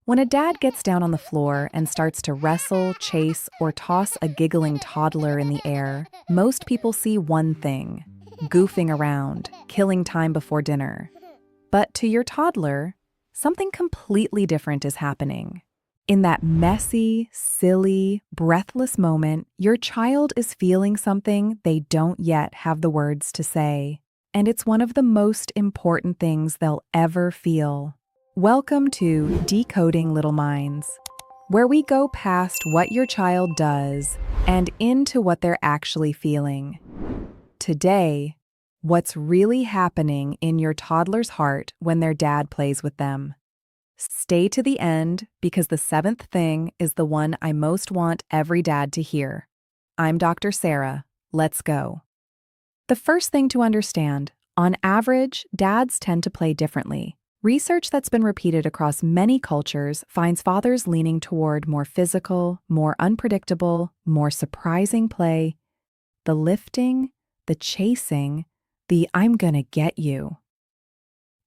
When a dad gets down on the floor and starts to wrestle, chase, or toss a giggling toddler in the air, most people see one thing: goofing around, killing time before dinner. But to your toddler, something completely different is happening. In that messy, silly, breathless moment, your child is feeling something they don't yet have the words to say. And it's one of the most important things they'll ever feel. Welcome to Decoding Little Minds, where we go past what your child does and into what they're actually feeling. Today, what's really happening in your toddler's heart when their dad plays with them. Stay to the end because the seventh thing is the one I most want every dad to hear. I'm Dr. Sarah. Let's go. The first thing to understand, on average, dads tend to play differently. Research that's been repeated across many cultures finds fathers leaning toward more physical, more unpredictable, more surprising play. The lifting, the chasing, the "I'm gonna get you."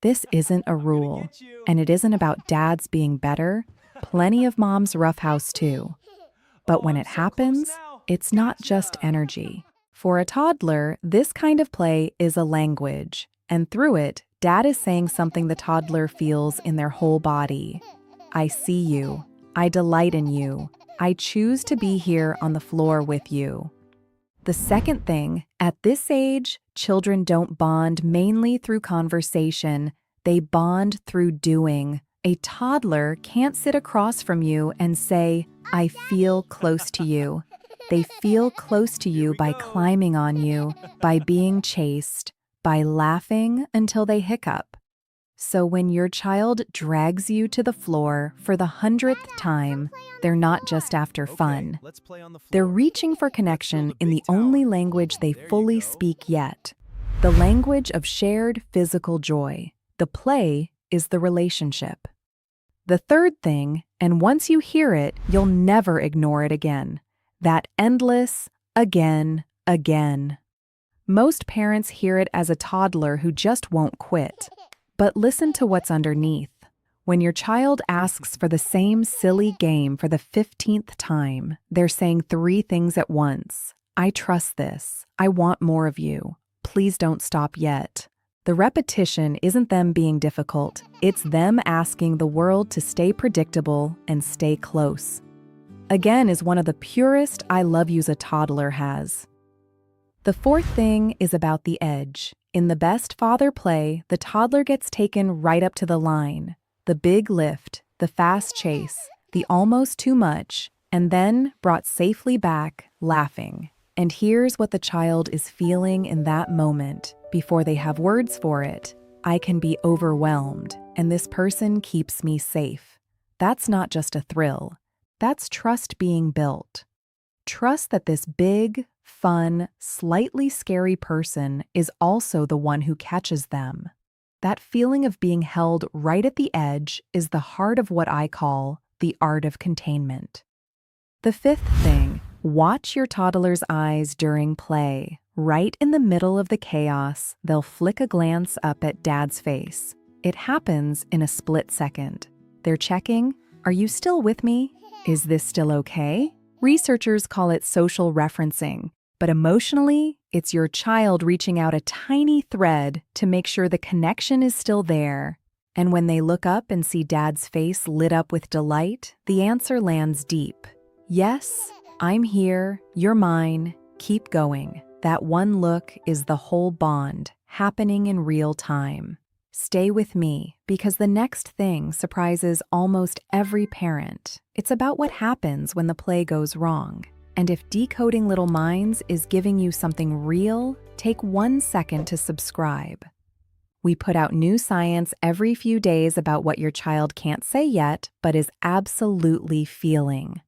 This isn't a rule, and it isn't about dads being better. Plenty of moms roughhouse too. But when it happens, it's not just energy. For a toddler, this kind of play is a language, and through it, dad is saying something the toddler feels in their whole body. I see you. I delight in you. I choose to be here on the floor with you. The second thing, at this age, children don't bond mainly through conversation. They bond through doing. A toddler can't sit across from you and say, I feel close to you. They feel close to you by climbing on you, by being chased, by laughing until they hiccup. So when your child drags you to the floor for the 100th time, they're not just after fun. They're reaching for connection in the only language they fully speak yet, the language of shared physical joy. The play is the relationship. The third thing, and once you hear it, you'll never ignore it again, that endless, again. Most parents hear it as a toddler who just won't quit. But listen to what's underneath. When your child asks for the same silly game for the 15th time, they're saying three things at once. I trust this. I want more of you. Please don't stop yet. The repetition isn't them being difficult. It's them asking the world to stay predictable and stay close. Again is one of the purest I love yous a toddler has. The fourth thing is about the edge. In the best father play, the toddler gets taken right up to the line. The big lift, the fast chase, the almost too much, and then brought safely back, laughing. And here's what the child is feeling in that moment, before they have words for it. I can be overwhelmed, and this person keeps me safe. That's not just a thrill. That's trust being built. Trust that this big, fun, slightly scary person is also the one who catches them. That feeling of being held right at the edge is the heart of what I call the art of containment. The fifth thing, watch your toddler's eyes during play. Right in the middle of the chaos, they'll flick a glance up at dad's face. It happens in a split second. They're checking, are you still with me? Is this still okay? Researchers call it social referencing. But emotionally, it's your child reaching out a tiny thread to make sure the connection is still there. And when they look up and see dad's face lit up with delight, the answer lands deep. Yes, I'm here, you're mine, keep going. That one look is the whole bond, happening in real time. Stay with me, because the next thing surprises almost every parent. It's about what happens when the play goes wrong. And if Decoding Little Minds is giving you something real, take 1 second to subscribe. We put out new science every few days about what your child can't say yet, but is absolutely feeling.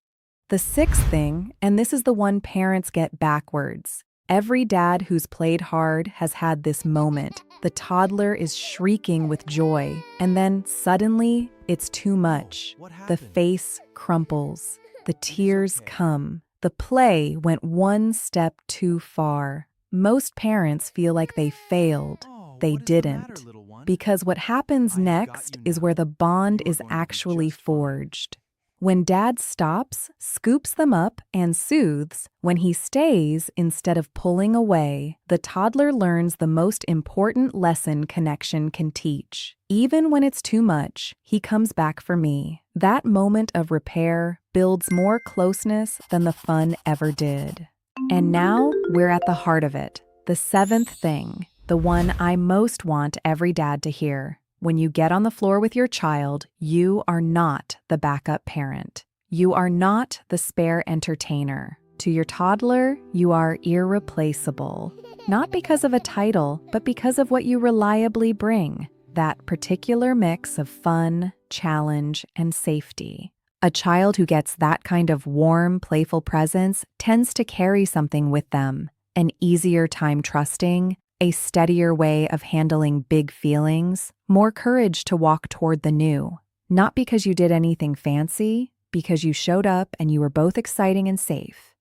The sixth thing, and this is the one parents get backwards. Every dad who's played hard has had this moment. The toddler is shrieking with joy, and then suddenly, it's too much. The face crumples. The tears come. The play went one step too far. Most parents feel like they failed. they what is the matter, didn't. little one? Because what happens I've got next you is now. where the bond You're is going to be actually just fine. forged. When Dad stops, scoops them up, and soothes, when he stays instead of pulling away, the toddler learns the most important lesson connection can teach. Even when it's too much, he comes back for me. That moment of repair builds more closeness than the fun ever did. And now we're at the heart of it, the seventh thing, the one I most want every dad to hear. When you get on the floor with your child, you are not the backup parent. You are not the spare entertainer. To your toddler, you are irreplaceable. Not because of a title, but because of what you reliably bring. That particular mix of fun, challenge, and safety. A child who gets that kind of warm, playful presence tends to carry something with them. An easier time trusting, a steadier way of handling big feelings, more courage to walk toward the new. Not because you did anything fancy, because you showed up and you were both exciting and safe.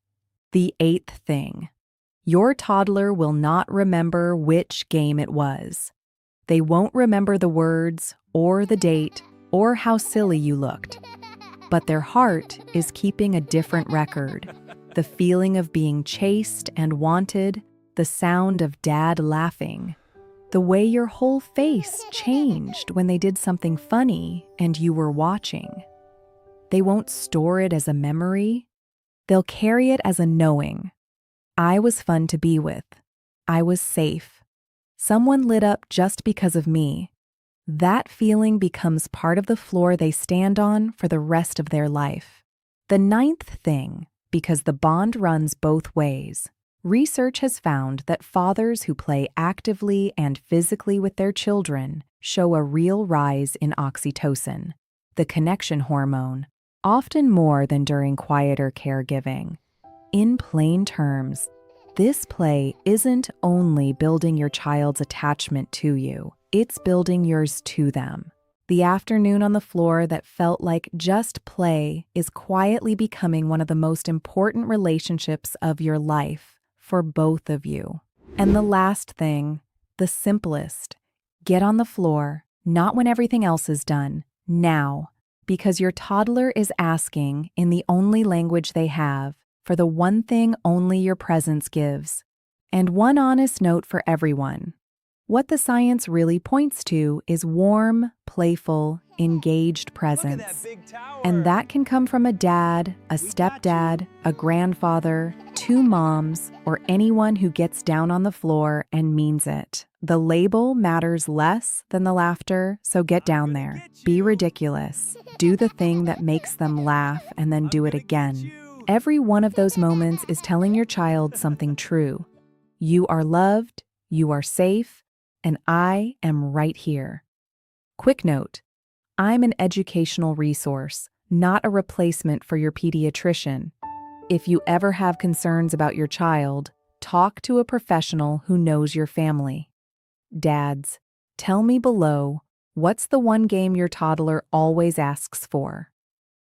The eighth thing. Your toddler will not remember which game it was. They won't remember the words, or the date, or how silly you looked. But their heart is keeping a different record. The feeling of being chased and wanted, the sound of Dad laughing, the way your whole face changed when they did something funny and you were watching. They won't store it as a memory. They'll carry it as a knowing. I was fun to be with. I was safe. Someone lit up just because of me. That feeling becomes part of the floor they stand on for the rest of their life. The ninth thing, because the bond runs both ways. Research has found that fathers who play actively and physically with their children show a real rise in oxytocin, the connection hormone, often more than during quieter caregiving. In plain terms, this play isn't only building your child's attachment to you, it's building yours to them. The afternoon on the floor that felt like just play is quietly becoming one of the most important relationships of your life for both of you. And the last thing, the simplest, get on the floor, not when everything else is done, now, because your toddler is asking in the only language they have for the one thing only your presence gives. And one honest note for everyone. What the science really points to is warm, playful, engaged presence. And that can come from a dad, a stepdad, a grandfather, two moms, or anyone who gets down on the floor and means it. The label matters less than the laughter, so get down there. Be ridiculous. Do the thing that makes them laugh and then do it again. Every one of those moments is telling your child something true. You are loved, you are safe, and I am right here. Quick note, I'm an educational resource, not a replacement for your pediatrician. If you ever have concerns about your child, talk to a professional who knows your family. Dads, tell me below, what's the one game your toddler always asks for?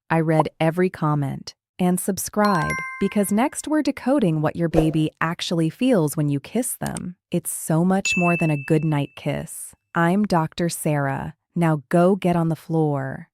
I read every comment. And subscribe, because next we're decoding what your baby actually feels when you kiss them. It's so much more than a goodnight kiss. I'm Dr. Sarah. Now go get on the floor.